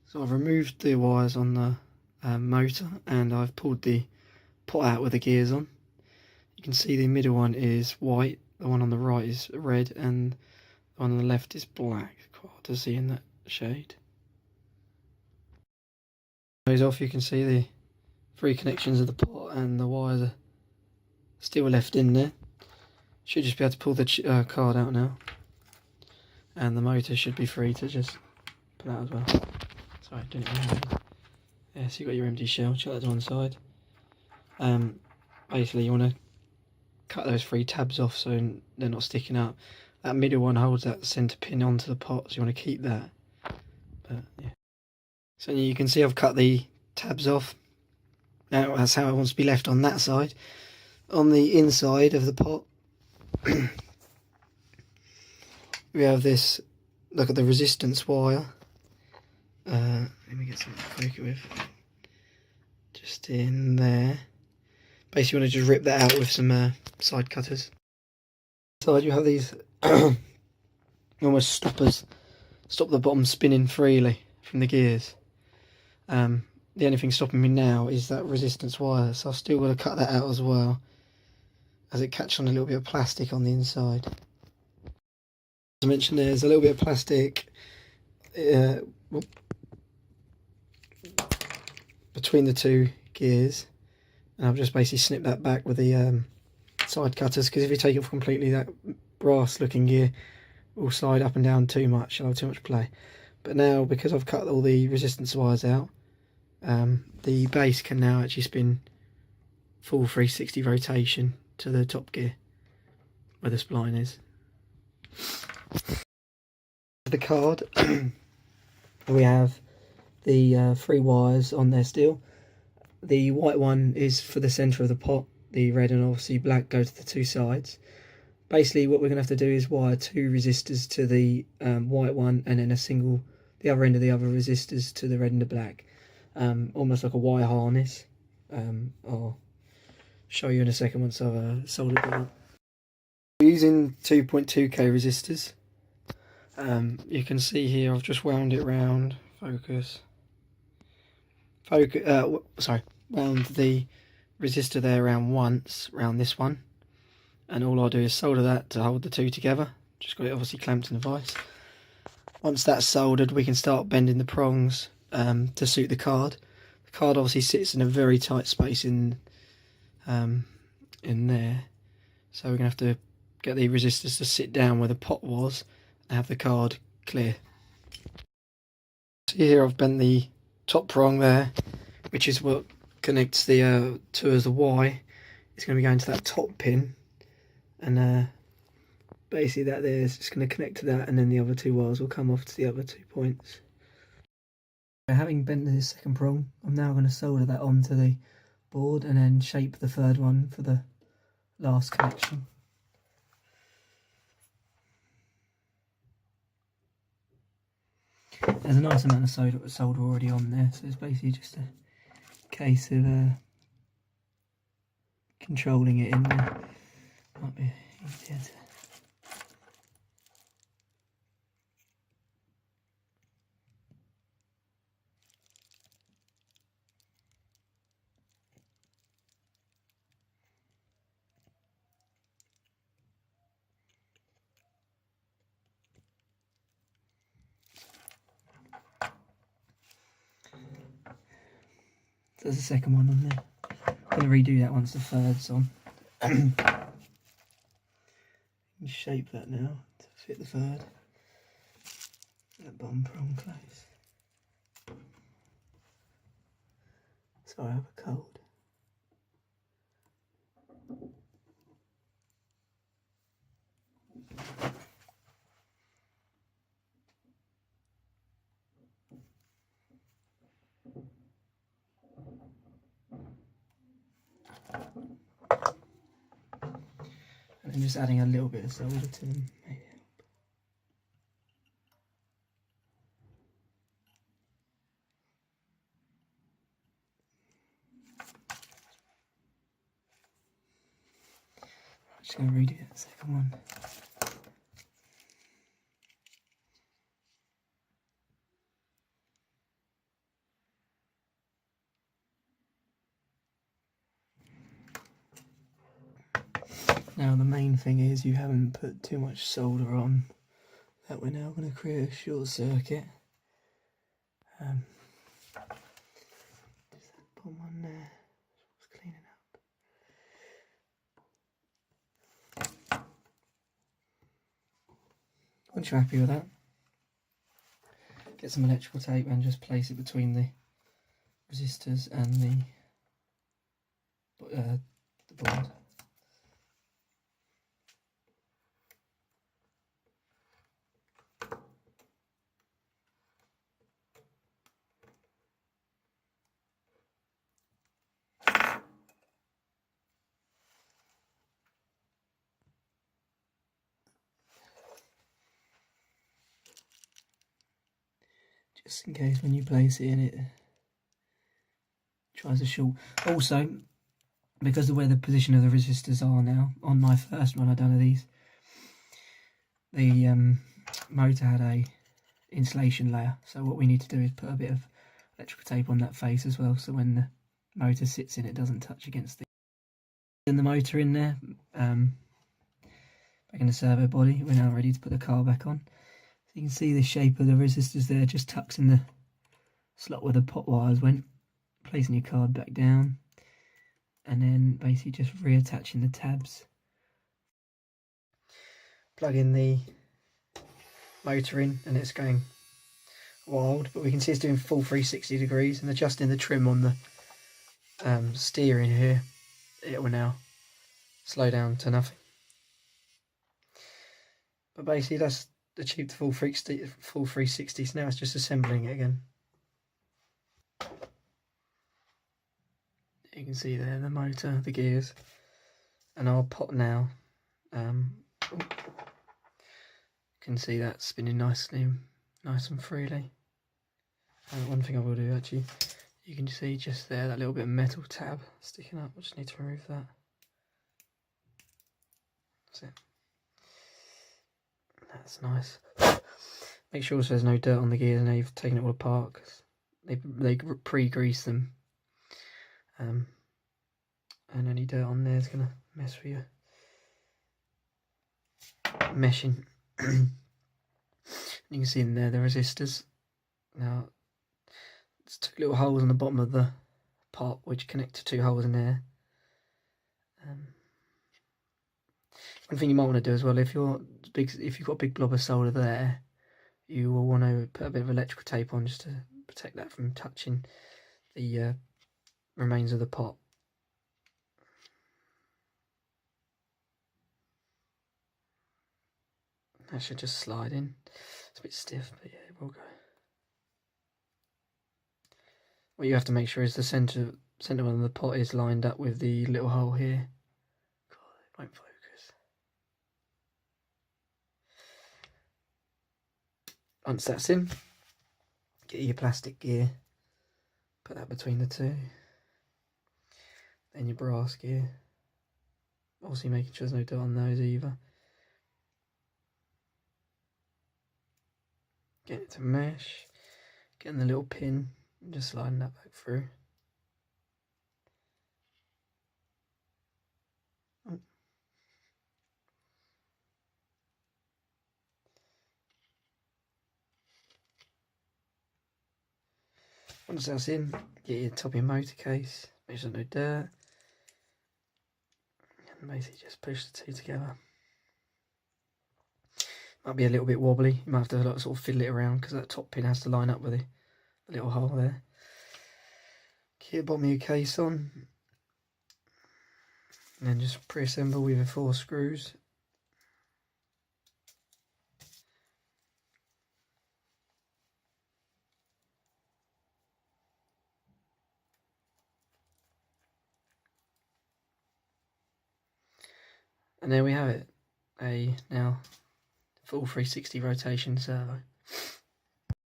So I've removed the wires on the motor, and I've pulled the pot out with the gears on. You can see the middle one is white, the one on the right is red, and the one on the left is black. Quite hard to see in that shade. Goes off, you can see the 3 connections of the pot, and the wires are still left in there. Should just be able to pull the card out now, and the motor should be free to just pull out as well. Sorry, didn't even. Yeah, so you've got your empty shell, chuck that to one side. Basically you want to cut those 3 tabs off so they're not sticking up. That middle one holds that centre pin onto the pot, so you want to keep that. But yeah. So you can see I've cut the tabs off. Now that's how it wants to be left on that side. On the inside of the pot, we have this, look at the resistance wire. Let me get something to poke it with. Just in there. Basically you want to just rip that out with some side cutters. Inside you have these almost stoppers, stop the bottom spinning freely from the gears. The only thing stopping me now is that resistance wire, so I've still got to cut that out as well, as it catches on a little bit of plastic on the inside. As I mentioned, there's a little bit of plastic between the 2 gears, and I've just basically snipped that back with the side cutters, because if you take it off completely, that brass looking gear will slide up and down too much and I'll have too much play. But now, because I've cut all the resistance wires out, the base can now actually spin full 360 rotation to the top gear where the spline is. The card, we have the 3 wires on there still. The white one is for the centre of the pot, the red and obviously black go to the 2 sides. Basically what we're going to have to do is wire 2 resistors to the white one, and then the other end of the other resistors to the red and the black. Almost like a wire harness. I'll show you in a second once I've soldered them up. We're using 2.2k resistors. You can see here I've just wound it round. Wound the resistor there around once, around this one, and all I'll do is solder that to hold the 2 together. Just got it obviously clamped in the vise. Once that's soldered, we can start bending the prongs to suit the card. The card obviously sits in a very tight space in there, so we're gonna have to get the resistors to sit down where the pot was and have the card clear. See here I've bent the top prong there, which is what connects the 2 as the Y. It's going to be going to that top pin, and basically that there is just going to connect to that, and then the other 2 wires will come off to the other 2 points. Having bent the second prong, I'm now going to solder that onto the board and then shape the 3rd one for the last connection. There's a nice amount of solder already on there, so it's basically just a case of controlling it in there. Might be easier to... So there's a second one on there. I'm going to redo that once the 3rd's on. Shape that now to fit the 3rd. That bottom prong close. Sorry, I have a cold. And then just adding a little bit of solder to them may help. I'm just going to redo that second one. Now the main thing is you haven't put too much solder on, that we're now going to create a short circuit. Just that bottom one there, just cleaning up. Once you're happy with that, get some electrical tape and just place it between the resistors and the board. Just in case when you place it in, it tries to short. Also, because of where the position of the resistors are now, on my first run I done of these, the motor had a insulation layer, so what we need to do is put a bit of electrical tape on that face as well, so when the motor sits in, it doesn't touch against the motor in there. Back in the servo body, we're now ready to put the car back on. So you can see the shape of the resistors there, just tucks in the slot where the pot wires went. Placing your card back down, and then basically just reattaching the tabs. Plug in the motor in, and it's going wild, but we can see it's doing full 360 degrees, and adjusting the trim on the steering here, it will now slow down to nothing. But basically that's achieved the full 360, so now it's just assembling it again. You can see there the motor, the gears, and our pot now. You can see that spinning nicely, nice and freely. And one thing I will do actually, you can see just there that little bit of metal tab sticking up. I just need to remove that. That's it. That's nice. Make sure also there's no dirt on the gears now you've taken it all apart, because they pre-grease them. And any dirt on there is going to mess with your meshing. You can see in there the resistors. Now, there's two little holes on the bottom of the pot which connect to two holes in there. One thing you might want to do as well, if you've got a big blob of solder there, you will want to put a bit of electrical tape on just to protect that from touching the remains of the pot. That should just slide in. It's a bit stiff, but yeah, it will go. What you have to make sure is the centre one of the pot is lined up with the little hole here. God, it won't focus. Once that's in, get your plastic gear, put that between the two. Then your brass gear. Obviously making sure there's no dirt on those either. Getting it to mesh, getting the little pin and just sliding that back through. Oh. Once that's in, get your top of your motor case, make sure there's no dirt, and basically just push the two together. Might be a little bit wobbly, you might have to like, sort of fiddle it around because that top pin has to line up with the little hole there. Get the bottom of your case on, and then just pre-assemble with your 4 screws. And there we have it, a now full 360 rotation servo.